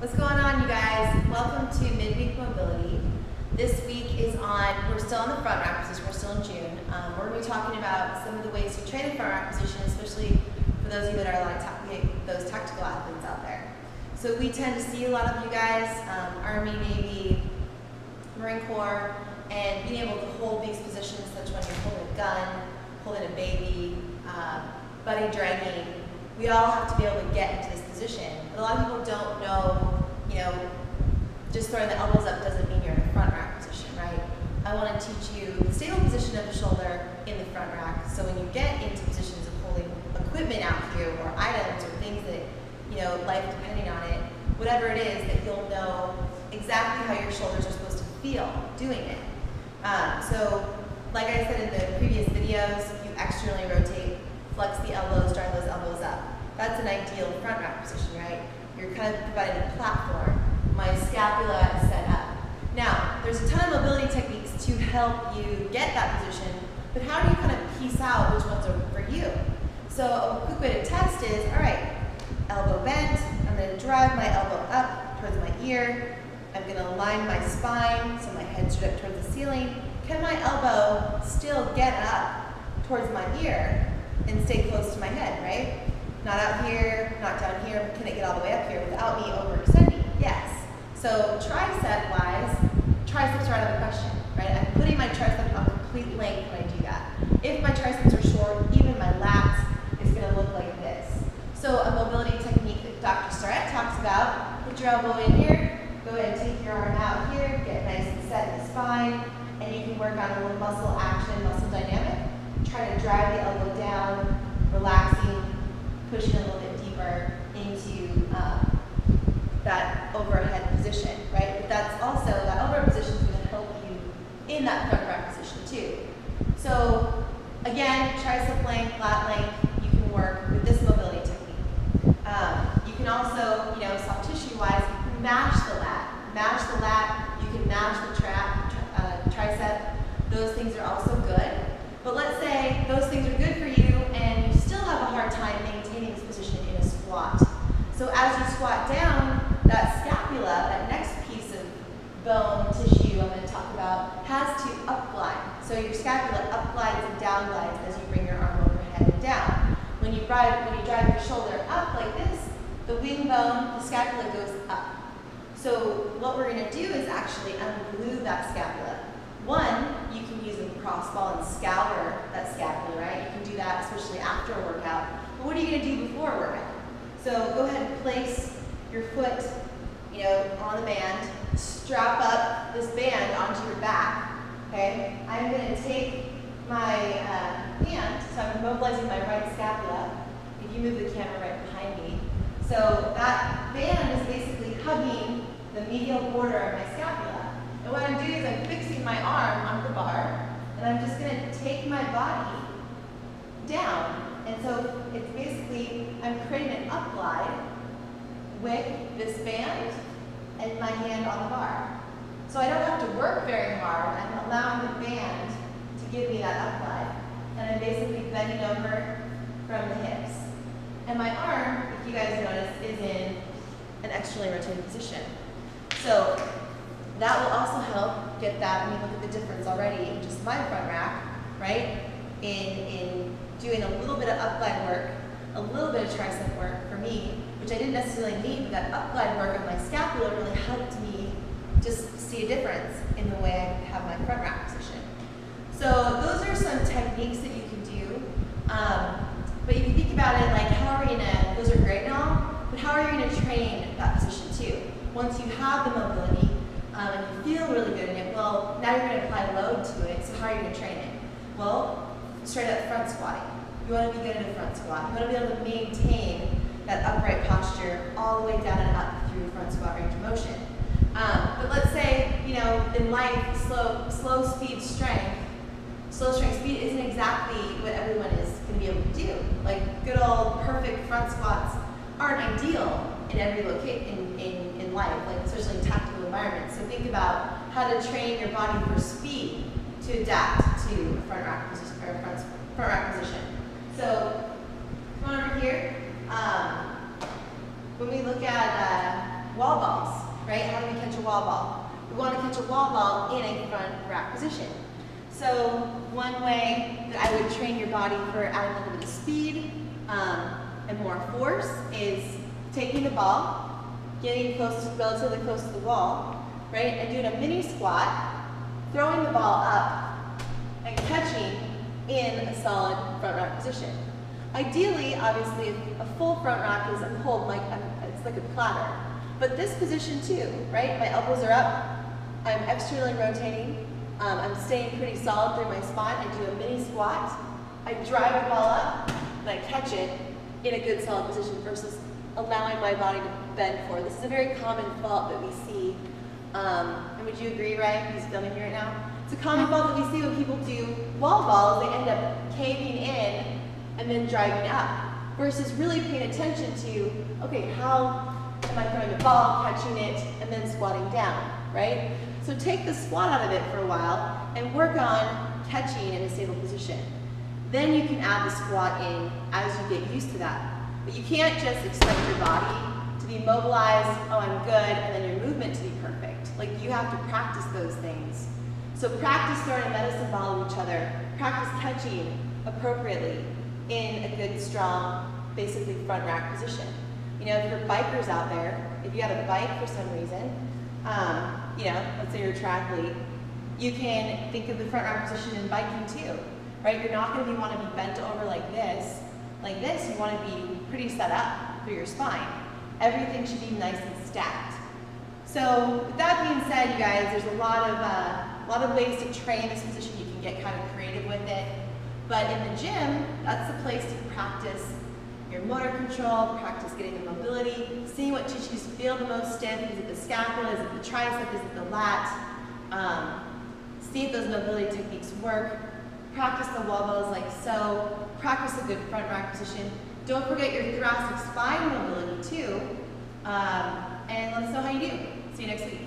What's going on, you guys? Welcome to Midweek Mobility. This week is we're still on the front rack position, we're still in June. We're going to be talking about some of the ways to train the front rack position, especially for those of you that are those tactical athletes out there. So we tend to see a lot of you guys, Army, Navy, Marine Corps, and being able to hold these positions, such when you're holding a gun, holding a baby, buddy dragging. We all have to be able to get into this position. But a lot of people don't know, just throwing the elbows up doesn't mean you're in a front rack position, right? I want to teach you the stable position of the shoulder in the front rack, so when you get into positions of holding equipment out here, or items, or things that, life depending on it, whatever it is, that you'll know exactly how your shoulders are supposed to feel doing it. So, like I said in the previous videos, you externally rotate, flex the elbows, drive those elbows up. That's an ideal front rack position, right? You're kind of providing a platform. My scapula is set up. Now, there's a ton of mobility techniques to help you get that position, but how do you kind of piece out which ones are for you? So a quick way to test is, all right, elbow bent, I'm going to drive my elbow up towards my ear, I'm going to align my spine so my head's straight up towards the ceiling. Can my elbow still get up towards my ear and stay close to my head, right? Not out here, not down here, but can it get all the way up here without me overextending? Yes. So tricep-wise, triceps are out of the question, right? I'm putting my tricep on complete length when I do that. If my triceps are short, even my lats is going to look like this. So a mobility technique that Dr. Starrett talks about, put your elbow in here, go ahead and take your arm out here, get nice and set in the spine, and you can work on a little muscle action, muscle dynamic. Try to drive the elbow down, relaxing, pushing a little bit deeper into that overhead position, right? But that's also, that overhead position is going to help you in that front rack position too. So again, tricep length, lat length, you can work with this mobility technique. You can also, soft tissue wise, match the lat. Match the lat, you can match the tricep. Those things are also good. But let's say those things are good for you and you still have a hard time maintaining this position in a squat. So as you squat down, that scapula, that next piece of bone tissue I'm going to talk about, has to upglide. So your scapula upglides and downglides as you bring your arm overhead and down. When you drive your shoulder up like this, the wing bone, the scapula goes up. So what we're going to do is actually unglue that scapula. One, you can use a crossball and scour that scapula, right? You can do that especially after a workout. But what are you going to do before a workout? So go ahead and place your foot, on the band. Strap up this band onto your back. Okay? I'm going to take my hand, so I'm mobilizing my right scapula. If you move the camera right behind me. So that band is basically hugging the medial border of my scapula. And what I'm doing is I'm fixing my arm on the bar, and I'm just going to take my body down. And so it's basically, I'm creating an upglide with this band and my hand on the bar. So I don't have to work very hard. I'm allowing the band to give me that upglide. And I'm basically bending over from the hips. And my arm, if you guys notice, is in an externally rotated position. So that will also help get that, look at the difference already in just my front rack, right? In doing a little bit of upglide work, a little bit of tricep work for me, which I didn't necessarily need, but that upglide work of my scapula really helped me just see a difference in the way I have my front rack position. So those are some techniques that you can do. But if you think about it, like how are you gonna, those are great and all, but how are you gonna train that position too? Once you have the mobility, and you feel really good in it, well, now you're going to apply load to it, so how are you going to train it? Well, straight up front squatting. You want to be good in a front squat. You want to be able to maintain that upright posture all the way down and up through front squat range of motion. But let's say, in life, slow speed strength speed isn't exactly what everyone is going to be able to do. Like good old perfect front squats aren't ideal in every location in life, like especially in tactical environments. So think about how to train your body for speed to adapt to a front rack position or front rack position. So come on over here. When we look at wall ball, right? How do we catch a wall ball? We want to catch a wall ball in a front rack position. So one way that I would train your body for adding a little bit of speed and more force is taking the ball, getting relatively close to the wall, right? And doing a mini squat, throwing the ball up, and catching in a solid front rack position. Ideally, obviously, a full front rack is it's like a platter. But this position too, right? My elbows are up, I'm externally rotating, I'm staying pretty solid through my spine. I do a mini squat, I drive the ball up, and I catch it in a good solid position versus allowing my body to bend forward. This is a very common fault that we see. And would you agree, Ryan? He's filming here right now. It's a common fault that we see when people do wall balls. They end up caving in and then driving up versus really paying attention to, okay, how am I throwing the ball, catching it, and then squatting down, right? So take the squat out of it for a while and work on catching in a stable position. Then you can add the squat in as you get used to that. But you can't just expect your body to be mobilized, oh, I'm good, and then your movement to be perfect. Like, you have to practice those things. So practice throwing a medicine ball at each other. Practice catching appropriately in a good, strong, basically front rack position. You know, if you're bikers out there, if you have a bike for some reason, you know, let's say you're a triathlete, you can think of the front rack position in biking too, right? You're not going to want to be bent over like this. Like this, you want to be pretty set up for your spine. Everything should be nice and stacked. So with that being said, you guys, there's a lot of ways to train this position. You can get kind of creative with it. But in the gym, that's the place to practice your motor control, practice getting the mobility, seeing what tissues feel the most stiff. Is it the scapula? Is it the tricep? Is it the lat? See if those mobility techniques work. Practice the wall balls like so. Practice a good front rack position. Don't forget your thoracic spine mobility too. And let us know how you do. See you next week.